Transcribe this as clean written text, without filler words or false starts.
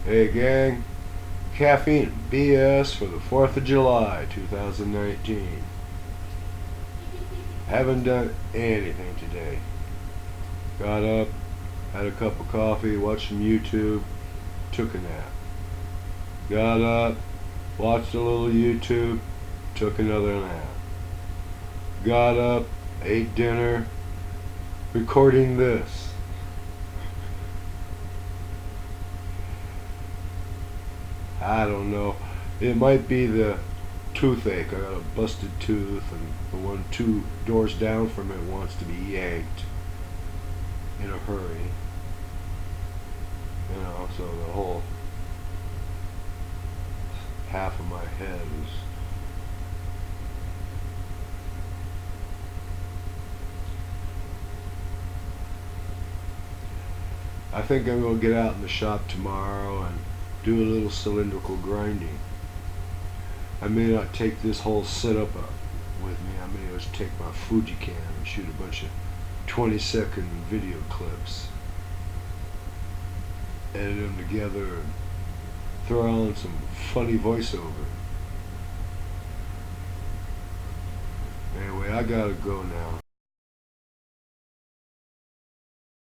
Hey gang, caffeine BS for the 4th of July 2019. Haven't done anything today. Got up, had a cup of coffee, watched some YouTube, took a nap. Got up, watched a little YouTube, took another nap. Got up, ate dinner, recording this. I don't know. It might be the toothache. I got a busted tooth, and the one 2 doors down from it wants to be yanked in a hurry. So the whole half of my head is. I think I'm going to get out in the shop tomorrow and do a little cylindrical grinding. I may not take this whole setup up with me. I may just take my Fuji cam and shoot a bunch of 20-second video clips, edit them together, and throw on some funny voiceover. Anyway, I gotta go now.